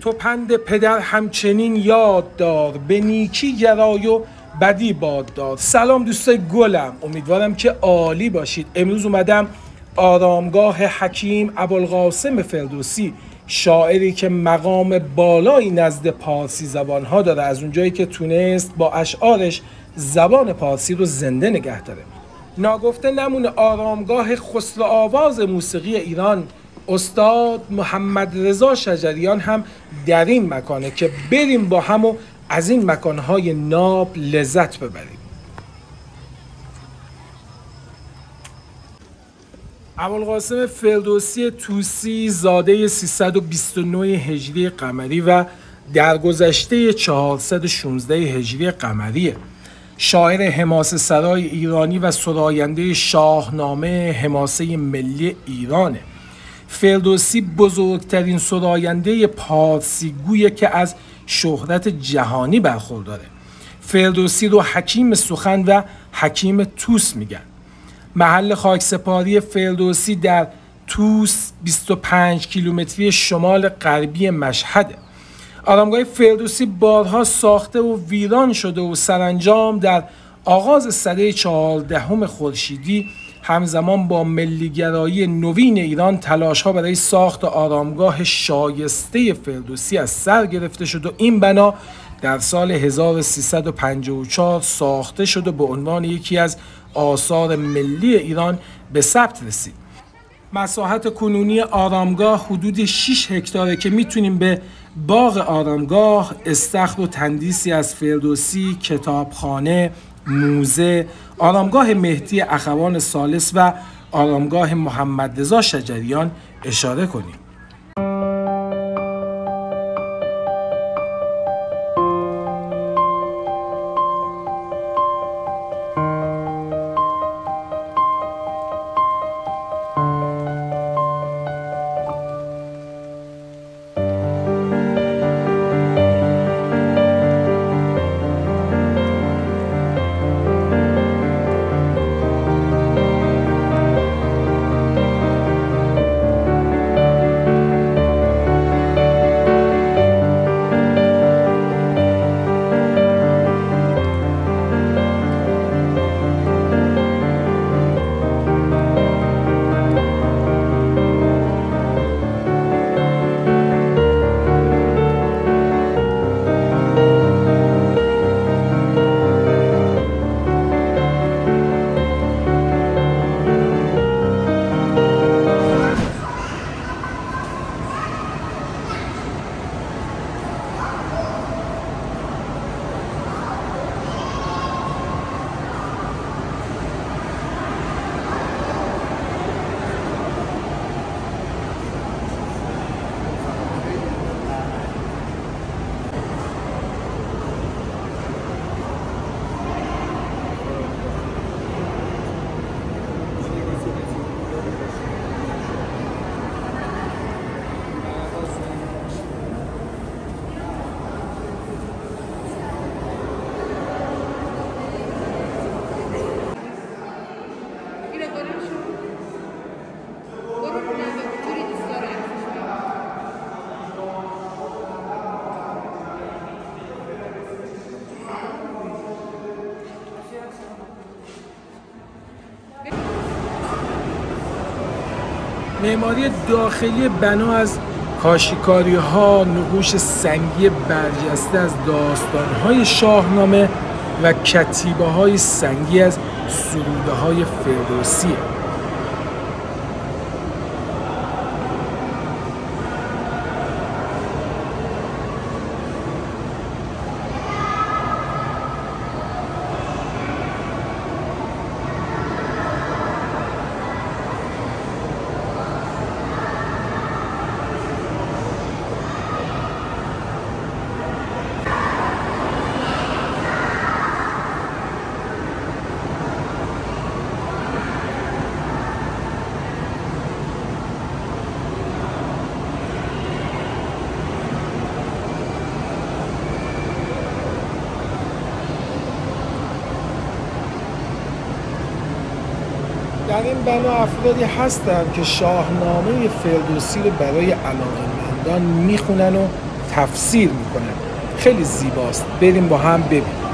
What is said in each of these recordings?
تو پند پدر همچنین یاد دار، به نیکی گرای و بدی باد دار. سلام دوستای گلم، امیدوارم که عالی باشید. امروز اومدم آرامگاه حکیم ابوالقاسم فردوسی، شاعری که مقام بالایی نزد پارسی زبانها داره، از اونجایی که تونست با اشعارش زبان پارسی رو زنده نگه داره. ناگفته نمونه آرامگاه خسرو آواز موسیقی ایران استاد محمد رضا شجریان هم در این مکانه که بریم با هم و از این مکانهای ناب لذت ببریم. ابوالقاسم فردوسی طوسی زاده 329 هجری قمری و درگذشته 416 هجری قمریه. شاعر حماسه سرای ایرانی و سراینده شاهنامه حماسه ملی ایرانه. فردوسی بزرگترین سراینده پارسی گویه که از شهرت جهانی برخورداره. فردوسی رو حکیم سخن و حکیم توس میگن. محل خاکسپاری فردوسی در توس 25 کیلومتری شمال غربی مشهده. آرامگاه فردوسی بارها ساخته و ویران شده و سرانجام در آغاز سده 14 خورشیدی همزمان با ملیگرایی نوین ایران تلاش‌ها برای ساخت آرامگاه شایسته فردوسی از سر گرفته شد و این بنا در سال 1354 ساخته شد و به عنوان یکی از آثار ملی ایران به ثبت رسید. مساحت کنونی آرامگاه حدود 6 هکتاره که میتونیم به باغ آرامگاه، استخر و تندیسی از فردوسی، کتابخانه، موزه، آرامگاه مهدی اخوان ثالث و آرامگاه محمد رضا شجریان اشاره کنیم. معماری داخلی بنا از کاشیکاری‌ها، نقوش سنگی برجسته از داستان‌های شاهنامه و کتیبه‌های سنگی از سروده‌های فردوسیه. در این بنا افرادی هستند که شاهنامه فردوسی رو برای علاقه‌مندان میخونن و تفسیر میکنه. خیلی زیباست، بریم با هم ببینیم.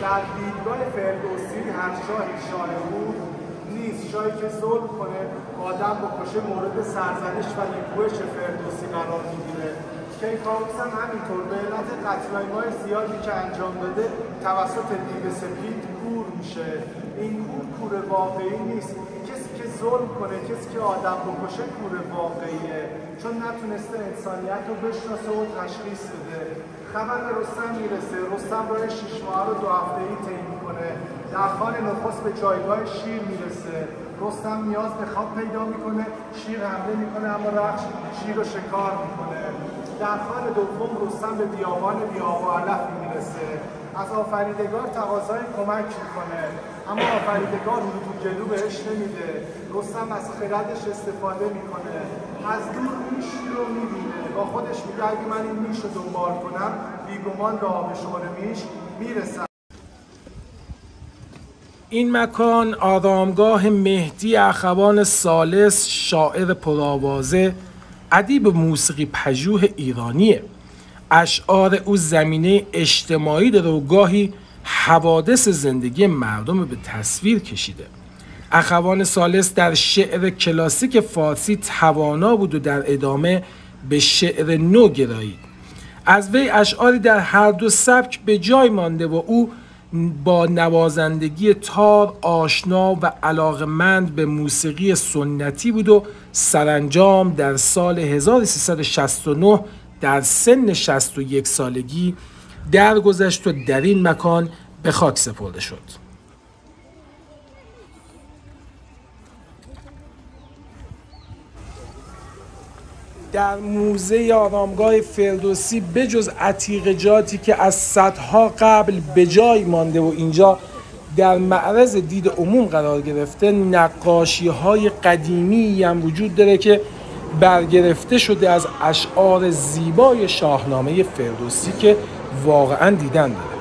در دیدگاه فردوسی هر شاهی شاه بود نیست. شاهی که ظلم کنه، آدم بکشه، مورد سرزنش و نیکویش فردوسی قرار میگیره. کیکاووس هم همینطور به علت قتل‌های زیادی که انجام داده توسط دیو سپید کور میشه. این کور واقعی نیست. کسی که ظلم کنه، کسی که آدم بکشه کور واقعیه، چون نتونسته انسانیت رو بشناسه و تشخیص بده. خبر به رستم میرسه. رستم راه 6 ماه رو 2 هفته‌ای طی میکنه. در خان نخست به جایگاه شیر میرسه. رستم نیاز به خواب پیدا میکنه، شیر حمله میکنه اما رخش شیر رو شکار میکنه. در خان دوم رستم به بیابان بیابان‌علف میرسه. از آفریدگار تقاضای کمک میکنه اما آفریدگار رو تو جلو بهش نمیده. رستم از خردش استفاده میکنه، از دور میشی رو میبینه، با خودش میگه اگه من این میش رو دنبال کنم بیگمان به آبشخور میش میرسم. این مکان آرامگاه مهدی اخوان ثالث، شاعر پرآوازه، ادیب موسیقی پژوه ایرانیه. اشعار او زمینه اجتماعی داره و گاهی حوادث زندگی مردم به تصویر کشیده. اخوان ثالث در شعر کلاسیک فارسی توانا بود و در ادامه به شعر نو گرایید. از وی اشعاری در هر دو سبک به جای مانده و او با نوازندگی تار آشنا و علاقمند به موسیقی سنتی بود و سرانجام در سال 1369 در سن 61 سالگی درگذشت و در این مکان به خاک سپرده شد. در موزه آرامگاه فردوسی بجز عتیقه‌جاتی که از صدها قبل به جای مانده و اینجا در معرض دید عموم قرار گرفته، نقاشی‌های قدیمی هم وجود داره که برگرفته شده از اشعار زیبای شاهنامه فردوسی که واقعاً دیدن داره.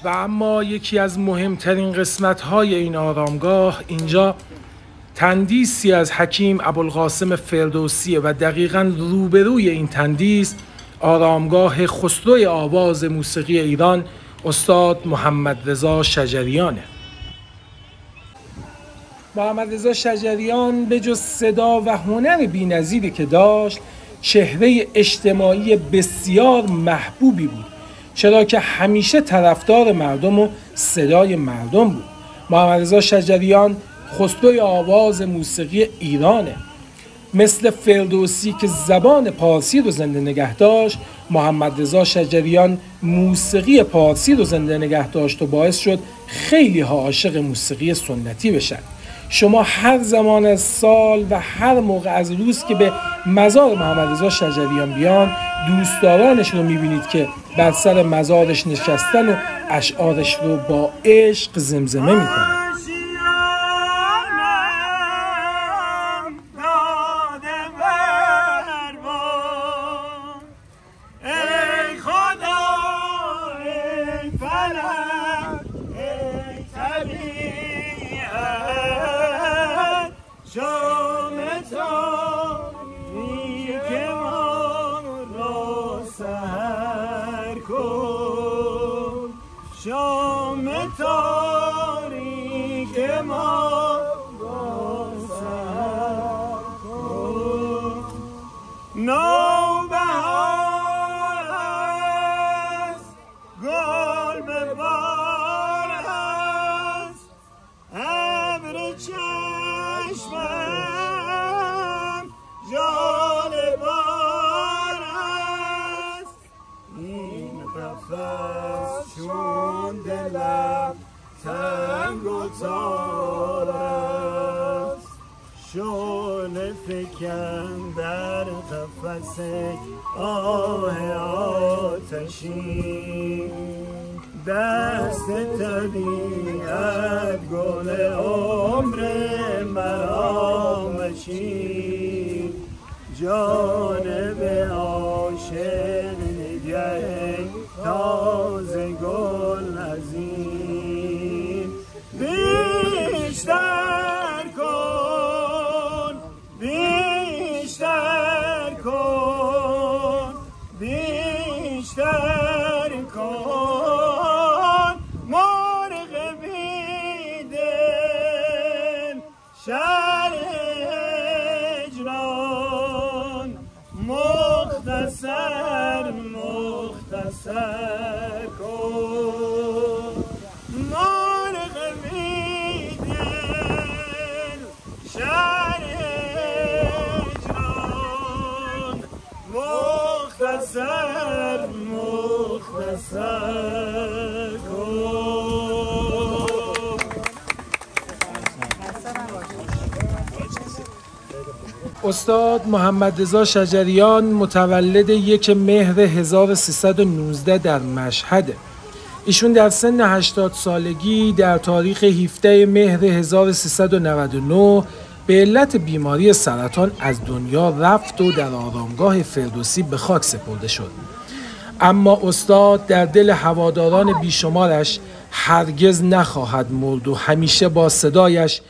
و اما یکی از مهمترین قسمت‌های این آرامگاه اینجا تندیسی از حکیم ابوالقاسم فردوسی و دقیقاً روبروی این تندیس آرامگاه خسروی آواز موسیقی ایران استاد محمد رضا شجریانه. محمد رضا شجریان به جز صدا و هنر بی‌نظیری که داشت، چهره اجتماعی بسیار محبوبی بود، چرا که همیشه طرفدار مردم و صدای مردم بود. محمد رضا شجریان خسروی آواز موسیقی ایرانه. مثل فردوسی که زبان پارسی رو زنده نگه داشت، محمد رضا شجریان موسیقی پارسی رو زنده نگه داشت و باعث شد خیلی ها عاشق موسیقی سنتی بشن. شما هر زمان از سال و هر موقع از روز که به مزار محمد رضا شجریان بیان، دوستدارانش رو میبینید که بر سر مزارش نشستن و اشعارش رو با عشق زمزمه میکنن. شام تاریک ما را سحر کن. نوبهار است، گل به بار است، ابر چشمم ژاله بار است. این قفس چون دلم تنگ و تار است، شعله فکن در قفس آه آتشین. دست طبیعت گل عمر مرا مچین، جانب عاشق نگه تازه گل نزین. بیشتر کن، بیشتر کن، بیشتر کن، مرغ بیدل شرح هجران. مختصر مختصر کن، مرغ بیدل شرح هجران. مختصر مختصر کن. استاد محمد رضا شجریان متولد 1 مهر 1319 در مشهده. ایشون در سن 80 سالگی در تاریخ 17 مهر 1399 به علت بیماری سرطان از دنیا رفت و در آرامگاه فردوسی به خاک سپرده شد. اما استاد در دل هواداران بیشمارش هرگز نخواهد مرد و همیشه با صدایش،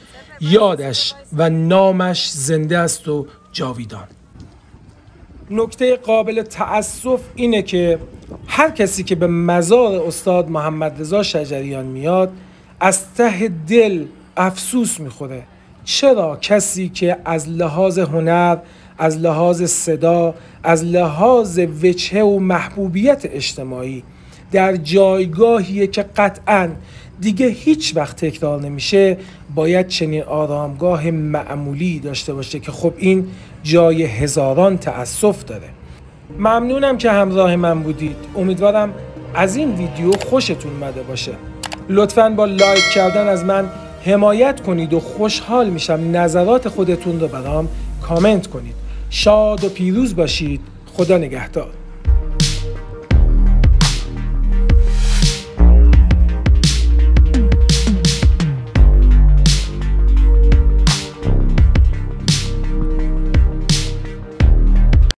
یادش و نامش زنده است و جاویدان. نکته قابل تأسف اینه که هر کسی که به مزار استاد محمد رضا شجریان میاد از ته دل افسوس میخوره. چرا کسی که از لحاظ هنر، از لحاظ صدا، از لحاظ وجهه و محبوبیت اجتماعی در جایگاهیه که قطعاً دیگه هیچ وقت تکرار نمیشه، باید چنین آرامگاه معمولی داشته باشه که خب این جای هزاران تأسف داره. ممنونم که همراه من بودید. امیدوارم از این ویدیو خوشتون اومده باشه. لطفاً با لایک کردن از من حمایت کنید و خوشحال میشم نظرات خودتون رو برام کامنت کنید. شاد و پیروز باشید. خدا نگهدار.